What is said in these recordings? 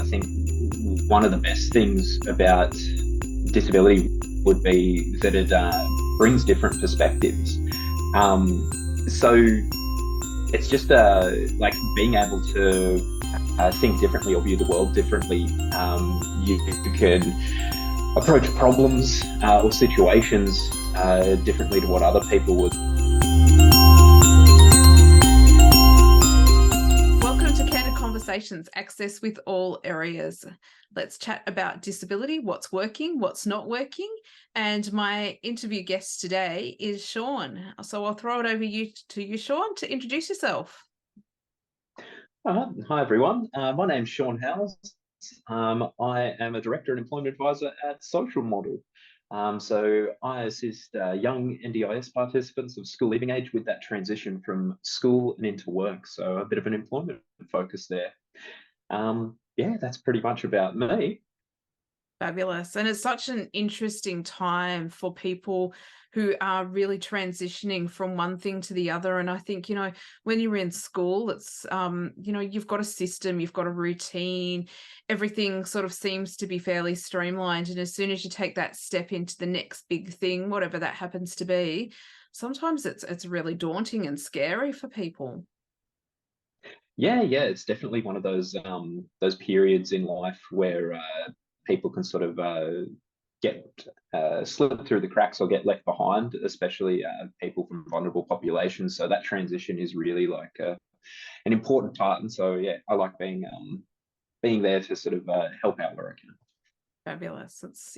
think one of the best things about disability would be that it brings different perspectives. So it's just like being able to think differently or view the world differently. You can approach problems or situations differently to what other people would. Welcome to Candid Conversations, access with all areas. Let's chat about disability, what's working, what's not working. And my interview guest today is Sean. So I'll throw it over to you, Sean, to introduce yourself. Hi, everyone. My name's Sean Howells. I am a Director and Employment Advisor at Social Model. So I assist young NDIS participants of school leaving age with that transition from school and into work. So a bit of an employment focus there. Yeah, that's pretty much about me. Fabulous. And it's such an interesting time for people who are really transitioning from one thing to the other. And I think, when you're in school, it's, you've got a system, you've got a routine, everything sort of seems to be fairly streamlined. And as soon as you take that step into the next big thing, whatever that happens to be, sometimes it's really daunting and scary for people. Yeah, it's definitely one of those periods in life where people can sort of get slip through the cracks or get left behind, especially people from vulnerable populations. So that transition is really like an important part. And so, yeah, I like being there to sort of help out where I can. Fabulous. It's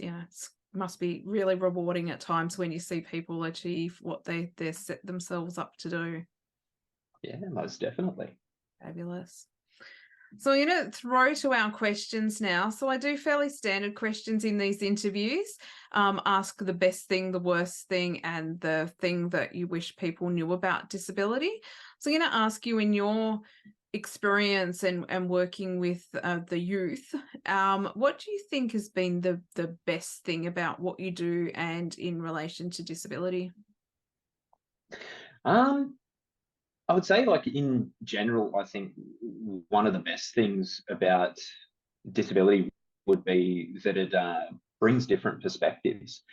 must be really rewarding at times when you see people achieve what they're set themselves up to do. Yeah, most definitely. Fabulous. So I'm going to throw to our questions now. So I do fairly standard questions in these interviews. Ask the best thing, the worst thing, and the thing that you wish people knew about disability. So I'm going to ask you, in your experience and working with the youth, what do you think has been the best thing about what you do and in relation to disability? Um, I would say, like in general, I think one of the best things about disability would be that it brings different perspectives.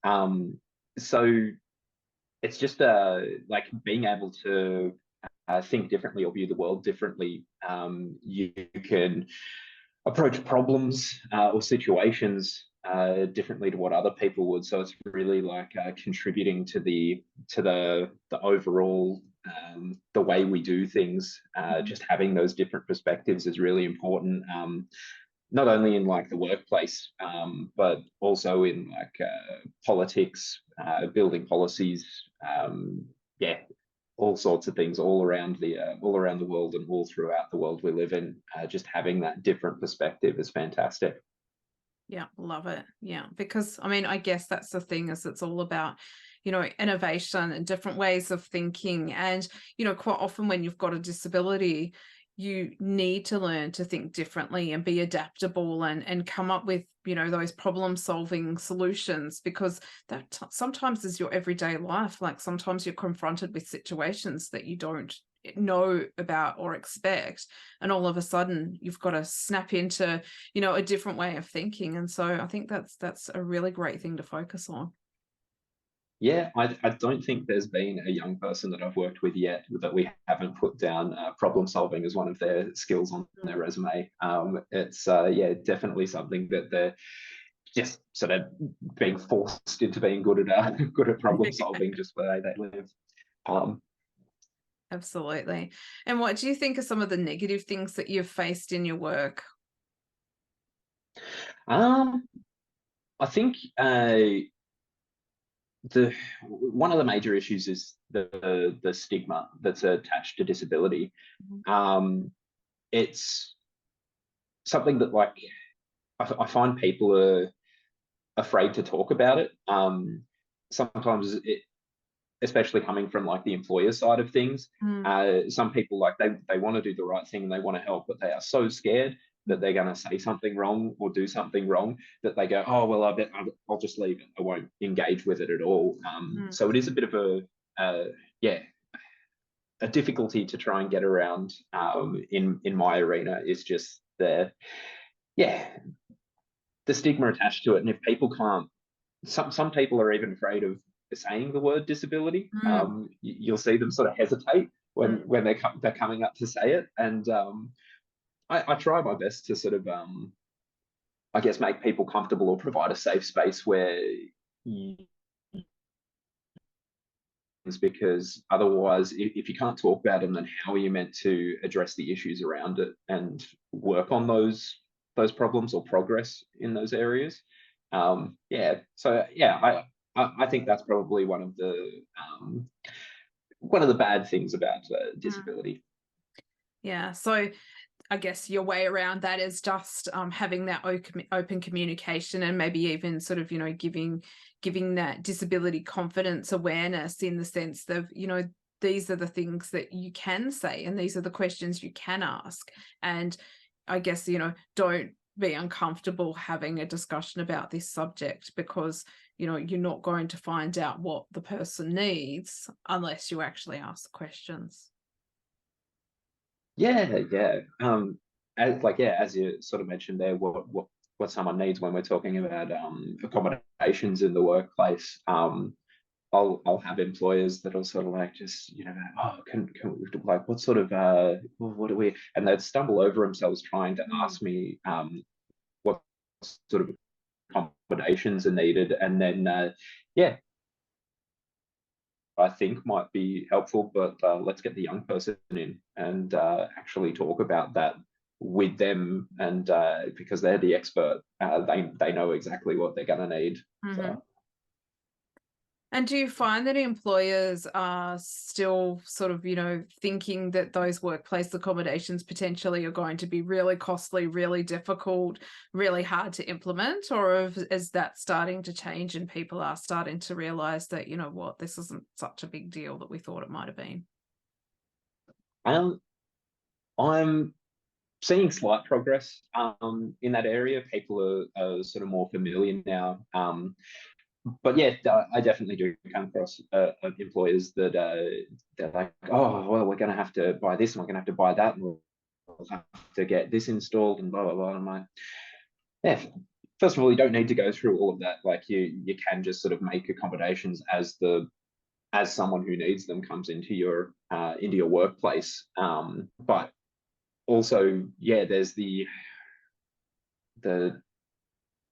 Um, so it's just like being able to think differently or view the world differently. You can approach problems or situations differently to what other people would. So it's really like contributing to the overall the way we do things. Just having those different perspectives is really important. Not only in like the workplace, but also in like politics, building policies, yeah, all sorts of things all around the world and all throughout the world we live in. Just having that different perspective is fantastic. Yeah, love it. Yeah, because I guess that's the thing, is it's all about, innovation and different ways of thinking. And, quite often when you've got a disability, you need to learn to think differently and be adaptable and come up with, those problem solving solutions, because that sometimes is your everyday life. Like sometimes you're confronted with situations that you don't know about or expect, and all of a sudden you've got to snap into a different way of thinking. And so I think that's a really great thing to focus on. Yeah, I don't think there's been a young person that I've worked with yet that we haven't put down problem solving as one of their skills on their resume. It's yeah, definitely something that they're just sort of being forced into being good at good at problem solving just where they live. Um, Absolutely. And what do you think are some of the negative things that you've faced in your work? um, I think the one of the major issues is the stigma that's attached to disability. Mhm. Um, it's something that like I find people are afraid to talk about it. Sometimes it, especially coming from like the employer side of things, Mm, some people like they want to do the right thing and they want to help, but they are so scared that they're going to say something wrong or do something wrong that they go, oh well, I bet I'll just leave it. I won't engage with it at all. mm. So it is a bit of yeah, a difficulty to try and get around in my arena is just the yeah, the stigma attached to it. And if people can't, some people are even afraid of saying the word disability. Mm, You'll see them sort of hesitate mm, when they're coming up to say it. And I try my best to sort of I guess make people comfortable or provide a safe space where you, because otherwise, if you can't talk about them, then how are you meant to address the issues around it and work on those problems or progress in those areas? Yeah, so yeah, I think that's probably one of the bad things about mm. disability. Yeah. So I guess your way around that is just having that open communication, and maybe even sort of, giving that disability confidence awareness, in the sense of, these are the things that you can say and these are the questions you can ask. And I guess, don't be uncomfortable having a discussion about this subject, because, you're not going to find out what the person needs unless you actually ask the questions. Yeah, yeah. As you sort of mentioned there, what someone needs when we're talking about accommodations in the workplace. I'll have employers that'll sort of like just oh, can we, like, what sort of what do we, and they'd stumble over themselves trying to Mm, ask me what sort of accommodations are needed, and then yeah, I think might be helpful, but let's get the young person in and actually talk about that with them, and because they're the expert, they know exactly what they're going to need. mhm. So And do you find that employers are still sort of, thinking that those workplace accommodations potentially are going to be really costly, really difficult, really hard to implement? Or is that starting to change and people are starting to realize that, this isn't such a big deal that we thought it might have been? um, I'm seeing slight progress in that area. People are sort of more familiar now. But yeah, I definitely do come across employers that they're like, oh, well, we're going to have to buy this and we're going to have to buy that, and we'll have to get this installed and blah blah blah. And I'm like, yeah. First of all, you don't need to go through all of that. Like you can just sort of make accommodations as someone who needs them comes into your workplace. But also, yeah, there's the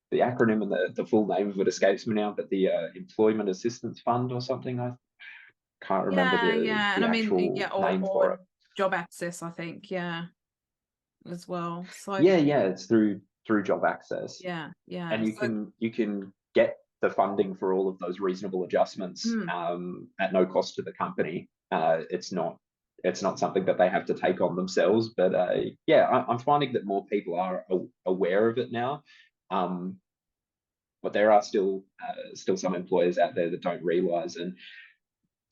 the acronym and the full name of it escapes me now, but the Employment Assistance Fund or something. I can't remember Yeah, yeah. And the I mean, actual yeah, name for or it. job access, I think, yeah, as well. So Yeah, it's through job access, yeah, yeah. and So you can get the funding for all of those reasonable adjustments mm, at no cost to the company. It's not something that they have to take on themselves, but yeah, I'm finding that more people are aware of it now. Um, but there are still some employers out there that don't realise. And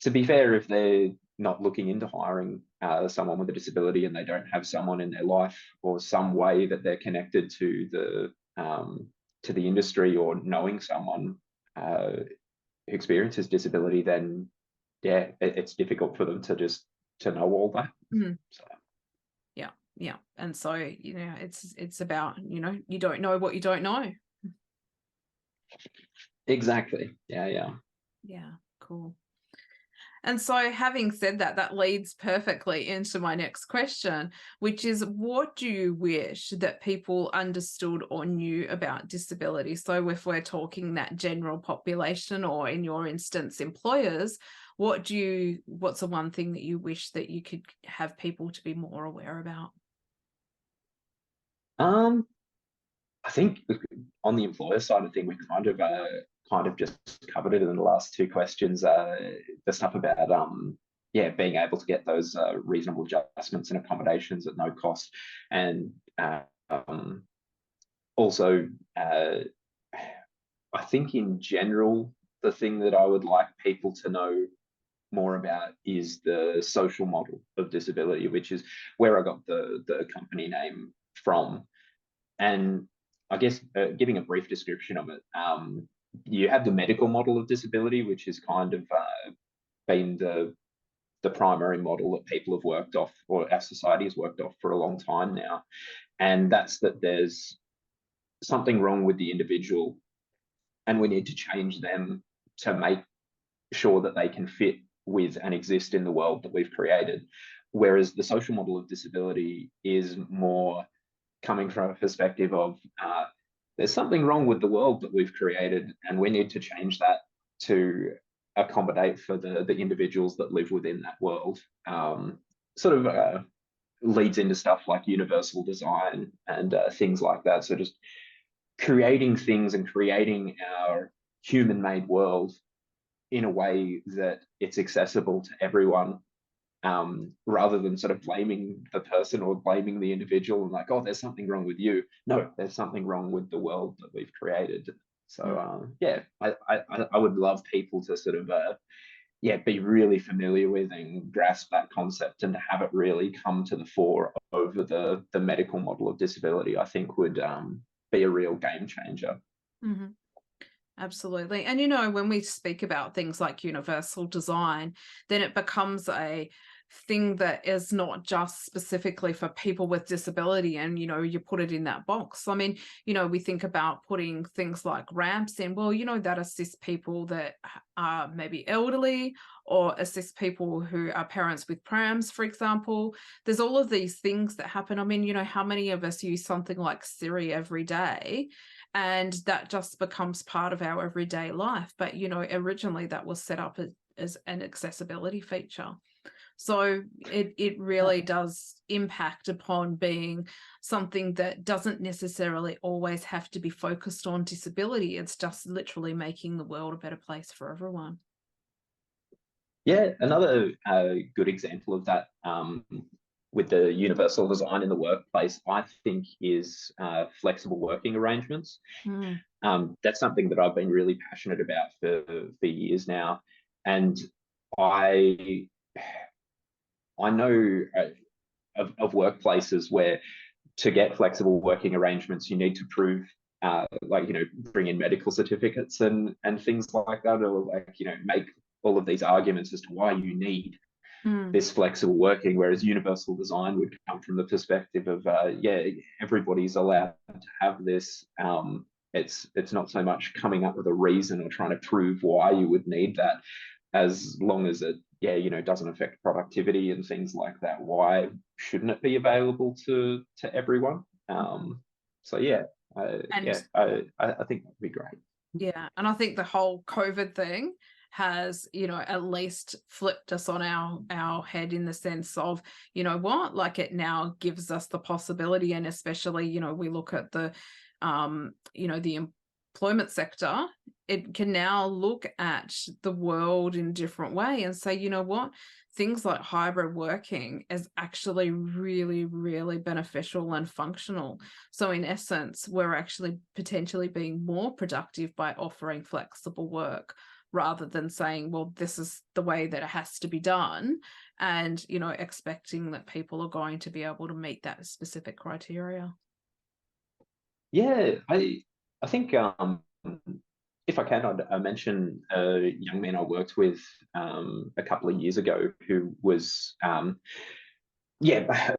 to be fair, if they're not looking into hiring someone with a disability and they don't have someone in their life or some way that they're connected to the industry or knowing someone who experiences disability, then yeah, it's difficult for them to know all that. mm. So, Yeah, yeah. And so, it's about, you don't know what you don't know. exactly. Yeah, yeah. Yeah, cool. And so, having said that, that leads perfectly into my next question, which is, what do you wish that people understood or knew about disability? So, if we're talking that general population, or in your instance, employers, what's the one thing that you wish that you could have people to be more aware about? Um, I think on the employer side of thing, we kind of just covered it in the last two questions. The stuff about yeah, being able to get those reasonable adjustments and accommodations at no cost, and um, also I think in general the thing that I would like people to know more about is the social model of disability, which is where I got the company name from. And I guess giving a brief description of it, you have the medical model of disability, which has kind of been the primary model that people have worked off, or our society has worked off for a long time now. And that's that there's something wrong with the individual, and we need to change them to make sure that they can fit with and exist in the world that we've created. Whereas the social model of disability is more coming from a perspective of there's something wrong with the world that we've created, and we need to change that to accommodate for the individuals that live within that world. Sort of leads into stuff like universal design and things like that. So just creating things and creating our human-made world in a way that it's accessible to everyone, rather than sort of blaming the person or blaming the individual and like, oh, there's something wrong with you. No, there's something wrong with the world that we've created. So yeah, I would love people to sort of yeah, be really familiar with and grasp that concept, and to have it really come to the fore over the medical model of disability, I think would be a real game changer. Mm-hmm. Absolutely. And, you know, when we speak about things like universal design, then it becomes a thing that is not just specifically for people with disability, and, you know, you put it in that box. I mean, you know, we think about putting things like ramps in, well, you know, that assist people that are maybe elderly, or assist people who are parents with prams, for example. There's all of these things that happen. I mean, you know, how many of us use something like Siri every day? And that just becomes part of our everyday life. But, you know, originally that was set up as an accessibility feature. So it really does impact upon being something that doesn't necessarily always have to be focused on disability. It's just literally making the world a better place for everyone. Yeah, another good example of that, with the universal design in the workplace, I think, is flexible working arrangements. Mm. That's something that I've been really passionate about for years now, and I I know of workplaces where, to get flexible working arrangements, you need to prove, like, you know, bring in medical certificates and things like that, or like, you know, make all of these arguments as to why you need Mm. this flexible working. Whereas universal design would come from the perspective of, yeah, everybody's allowed to have this. It's not so much coming up with a reason or trying to prove why you would need that, as long as it, yeah, you know, doesn't affect productivity and things like that. Why shouldn't it be available to everyone? So yeah, And I think that'd be great. yeah, and I think the whole COVID thing has, you know, at least flipped us on our head, in the sense of, you know what, like, it now gives us the possibility. And especially, you know, we look at the you know, the employment sector, it can now look at the world in a different way and say, you know what, things like hybrid working is actually really, really beneficial and functional. So in essence, we're actually potentially being more productive by offering flexible work, rather than saying, well, this is the way that it has to be done, and, you know, expecting that people are going to be able to meet that specific criteria. Yeah, I think, if I can, I mention a young man I worked with a couple of years ago who was, yeah,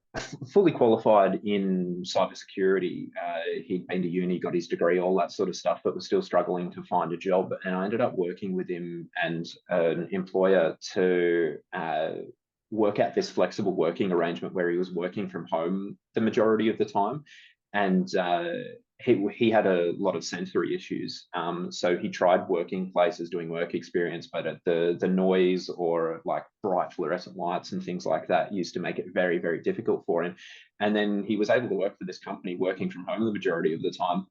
fully qualified in cybersecurity. He'd been to uni, got his degree, all that sort of stuff, but was still struggling to find a job. And I ended up working with him and an employer to work out this flexible working arrangement where he was working from home the majority of the time. And he had a lot of sensory issues. So he tried working places doing work experience, but the noise or like bright fluorescent lights and things like that used to make it very, very difficult for him. And then he was able to work for this company working from home the majority of the time,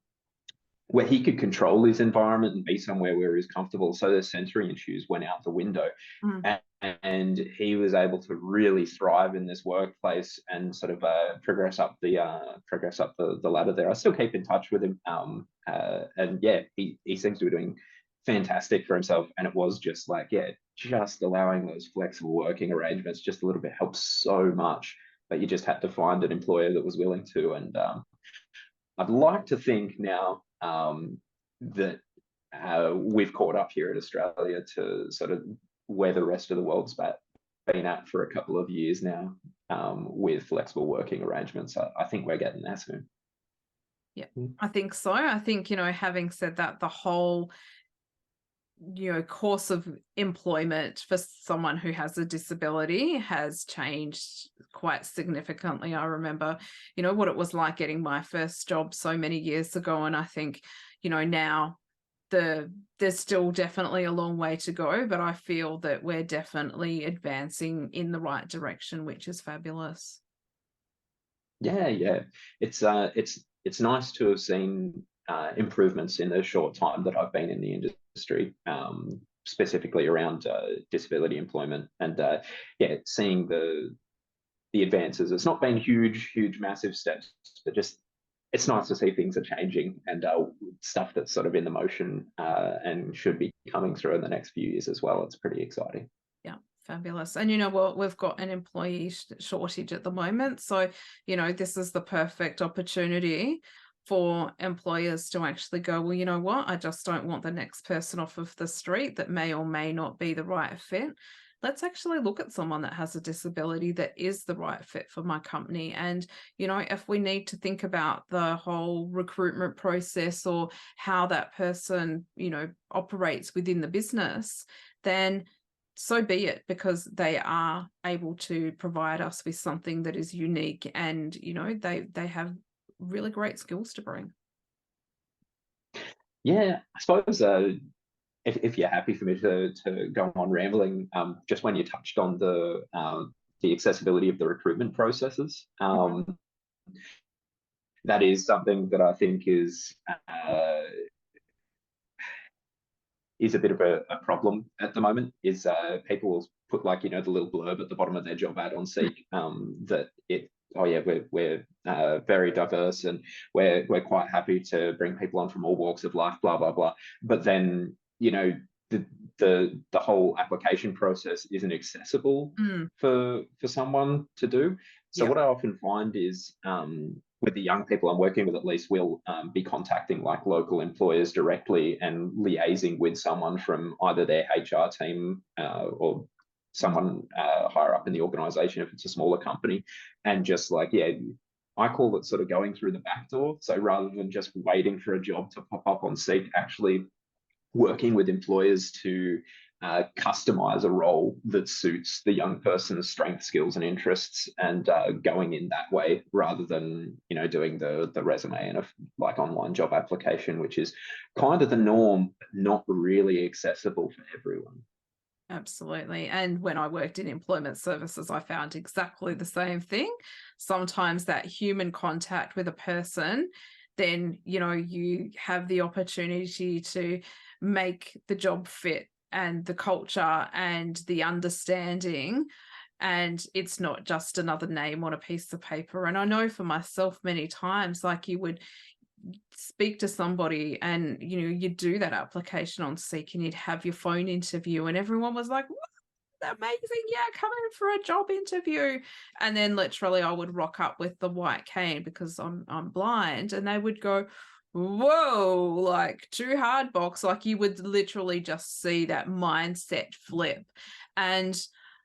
where he could control his environment and be somewhere where he was comfortable. So the sensory issues went out the window. Mm. And he was able to really thrive in this workplace and sort of progress up the ladder there. I still keep in touch with him, and yeah, he seems to be doing fantastic for himself. And it was just like, yeah, just allowing those flexible working arrangements just a little bit helps so much. But you just had to find an employer that was willing to. And I'd like to think now, that we've caught up here in Australia to sort of where the rest of the world's been at for a couple of years now, with flexible working arrangements. I think we're getting there soon. Yeah, I think so. I think, having said that, the whole, course of employment for someone who has a disability has changed quite significantly. I remember, what it was like getting my first job so many years ago. And I think, now there's still definitely a long way to go, but I feel that we're definitely advancing in the right direction, which is fabulous. Yeah, yeah. It's nice to have seen improvements in the short time that I've been in the industry, specifically around disability employment, and yeah, seeing the advances. It's not been huge, massive steps, but just it's nice to see things are changing, and stuff that's sort of in the motion and should be coming through in the next few years as well. It's pretty exciting. Yeah, fabulous. And you know what? We've got an employee shortage at the moment. So, this is the perfect opportunity for employers to actually go, well, you know what? I just don't want the next person off of the street that may or may not be the right fit. Let's actually look at someone that has a disability that is the right fit for my company. And, if we need to think about the whole recruitment process or how that person, operates within the business, then so be it, because they are able to provide us with something that is unique, and they have really great skills to bring. Yeah, I suppose if you're happy for me to go on rambling, just when you touched on the accessibility of the recruitment processes, that is something that I think is a bit of a problem at the moment. Is people will put, like, the little blurb at the bottom of their job ad on Seek, that oh yeah, we're very diverse, and we're quite happy to bring people on from all walks of life, blah blah blah. But then, the whole application process isn't accessible Mm, for someone to do. So yeah. what I often find is, with the young people I'm working with, at least, we'll be contacting like local employers directly and liaising with someone from either their HR team or someone higher up in the organization if it's a smaller company, and just like, yeah, I call it sort of going through the back door. So rather than just waiting for a job to pop up on Seek, actually working with employers to customize a role that suits the young person's strengths, skills, and interests, and going in that way rather than doing the resume and a like online job application, which is kind of the norm, but not really accessible for everyone. Absolutely. And when I worked in employment services, I found exactly the same thing. Sometimes that human contact with a person, then, you have the opportunity to make the job fit, and the culture and the understanding. And it's not just another name on a piece of paper. And I know for myself, many times, like, you would speak to somebody and you'd do that application on Seek and you'd have your phone interview and everyone was like, what, amazing, yeah, come in for a job interview. And then literally I would rock up with the white cane because I'm blind, and they would go, whoa, like, too hard box. Like, you would literally just see that mindset flip. And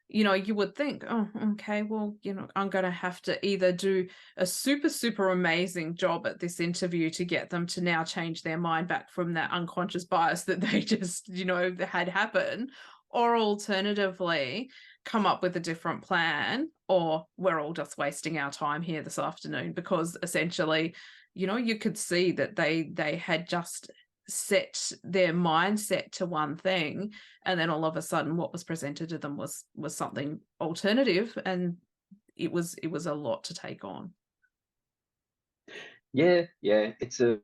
you would think, oh, okay, well, I'm going to have to either do a super amazing job at this interview to get them to now change their mind back from that unconscious bias that they just, had happen, or alternatively come up with a different plan, or we're all just wasting our time here this afternoon, because essentially, you could see that they had just set their mindset to one thing, and then all of a sudden what was presented to them was something alternative, and it was a lot to take on. Yeah, yeah, it's a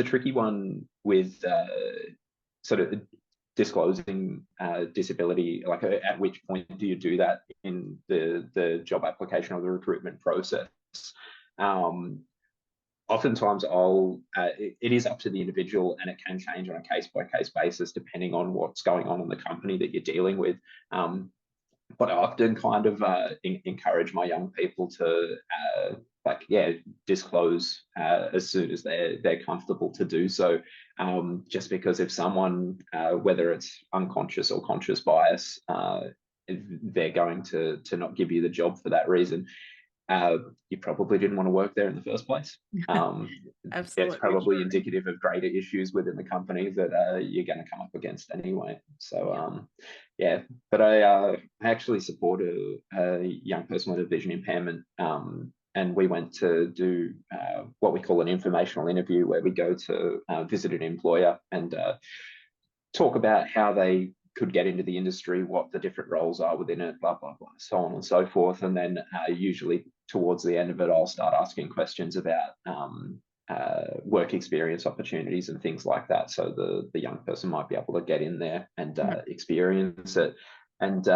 tricky one with sort of disclosing disability. Like, at which point do you do that in the job application or the recruitment process? Um, Oftentimes it is up to the individual, and it can change on a case by case basis depending on what's going on in the company that you're dealing with. But I often kind of encourage my young people to like, yeah, disclose as soon as they're comfortable to do so. Just because if someone, whether it's unconscious or conscious bias, they're going to not give you the job for that reason. you probably didn't want to work there in the first place. It's Absolutely probably true. indicative of greater issues within the company that you're going to come up against anyway. So, Yeah. yeah, but I actually support a young person with a vision impairment. And we went to do what we call an informational interview, where we go to visit an employer and talk about how they could get into the industry, what the different roles are within it, blah, blah, blah, so on and so forth. And then usually towards the end of it, I'll start asking questions about work experience opportunities and things like that. So the young person might be able to get in there and experience it. And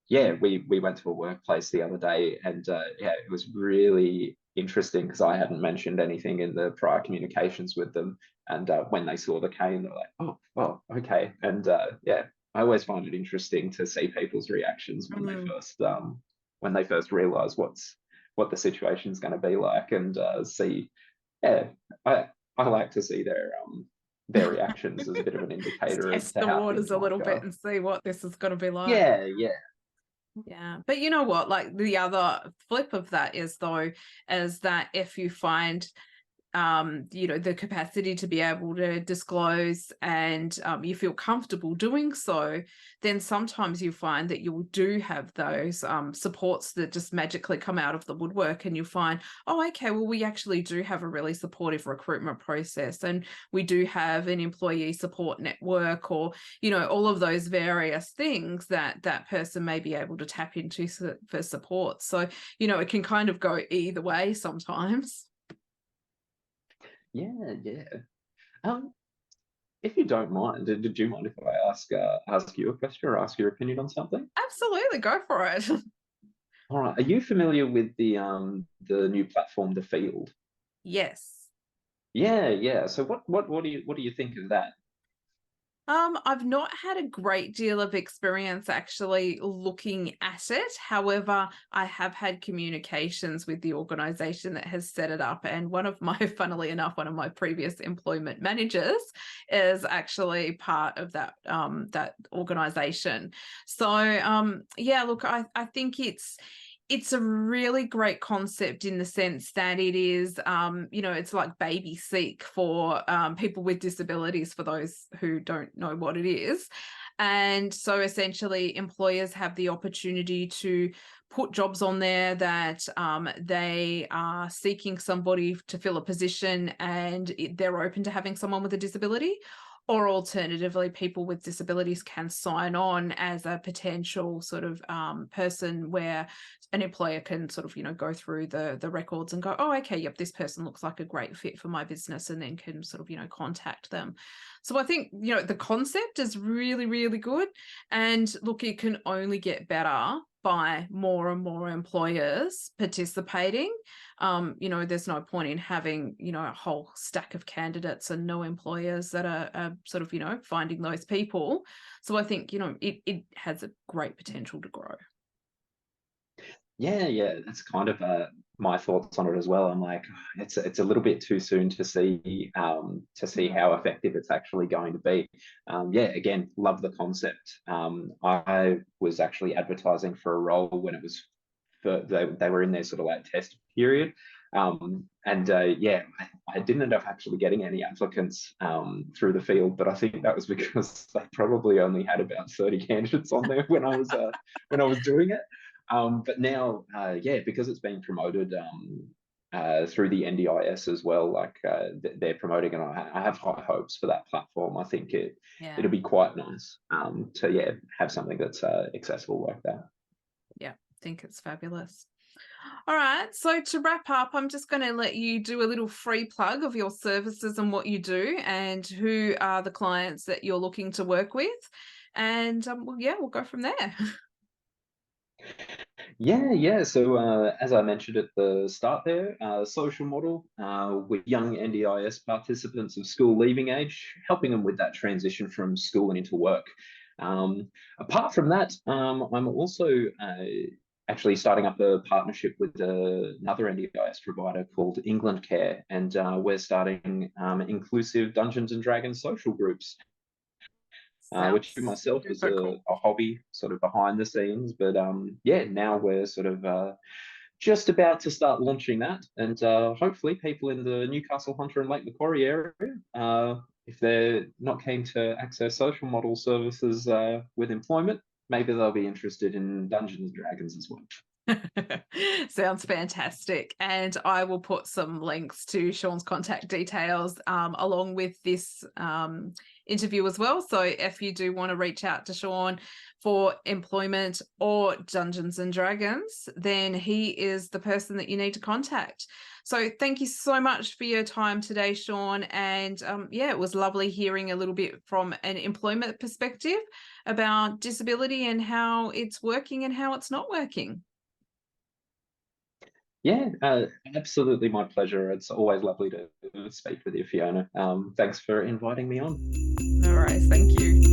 yeah, we went to a workplace the other day, and yeah, it was really interesting because I hadn't mentioned anything in the prior communications with them. And when they saw the cane, they're like, "Oh, well, okay." And yeah, I always find it interesting to see people's reactions when they first realize what the situation's going to be like, and see. Yeah, I like to see their reactions as a bit of an Just indicator as test to the how waters things a might little bit go. and see what this is going to be like. Yeah, yeah. Yeah. But you know what? Like the other flip of that is though, is that if you find the capacity to be able to disclose and you feel comfortable doing so, then sometimes you find that you do have those supports that just magically come out of the woodwork, and you find, oh, okay, well, we actually do have a really supportive recruitment process, and we do have an employee support network, or, all of those various things that that person may be able to tap into for support. So, it can kind of go either way sometimes. Yeah, yeah. Um, if you don't mind, did you mind if I ask you a question or ask your opinion on something? Absolutely, go for it. All right. Are you familiar with the new platform, The Field? Yes. Yeah, yeah. So what do you think of that? I've not had a great deal of experience actually looking at it. However, I have had communications with the organization that has set it up. And funnily enough, one of my previous employment managers is actually part of that organization. So yeah, look, I think it's a really great concept in the sense that it is, it's like baby seek for people with disabilities, for those who don't know what it is. And so essentially employers have the opportunity to put jobs on there that they are seeking somebody to fill a position, and they're open to having someone with a disability. Or alternatively, people with disabilities can sign on as a potential sort of person where an employer can sort of, go through the records and go, oh, okay, yep, this person looks like a great fit for my business, and then can sort of, contact them. So I think, the concept is really, really good. And look, it can only get better by more and more employers participating. There's no point in having, a whole stack of candidates and no employers that are sort of, finding those people. So I think, it has a great potential to grow. Yeah, yeah, that's kind of my thoughts on it as well. I'm like, it's a little bit too soon to see how effective it's actually going to be. Yeah, again, love the concept. I was actually advertising for a role when it was they were in their sort of like test period. And yeah, I didn't end up actually getting any applicants through the field, but I think that was because they probably only had about 30 candidates on there when I was doing it. But now, yeah, because it's being promoted through the NDIS as well, like they're promoting, and I have high hopes for that platform. I think Yeah. it'll be quite nice to yeah have something that's accessible like that. Yeah. I think it's fabulous. All right. So to wrap up, I'm just going to let you do a little free plug of your services and what you do and who are the clients that you're looking to work with. And well, yeah, we'll go from there. Yeah, yeah. So as I mentioned at the start there, social model with young NDIS participants of school leaving age, helping them with that transition from school and into work. Apart from that, I'm also actually starting up a partnership with another NDIS provider called England Care, and we're starting inclusive Dungeons and Dragons social groups, which Sounds myself is super cool. a hobby sort of behind the scenes. But yeah, now we're sort of just about to start launching that, and hopefully people in the Newcastle Hunter and Lake Macquarie area, if they're not keen to access social model services with employment, maybe they'll be interested in Dungeons and Dragons as well. Sounds fantastic. And I will put some links to Sean's contact details along with this interview as well. So if you do want to reach out to Sean for employment or Dungeons and Dragons, then he is the person that you need to contact. So thank you so much for your time today, Sean. And yeah, it was lovely hearing a little bit from an employment perspective about disability and how it's working and how it's not working. Yeah, absolutely my pleasure. It's always lovely to speak with you, Fiona. Thanks for inviting me on. No worries. Thank you.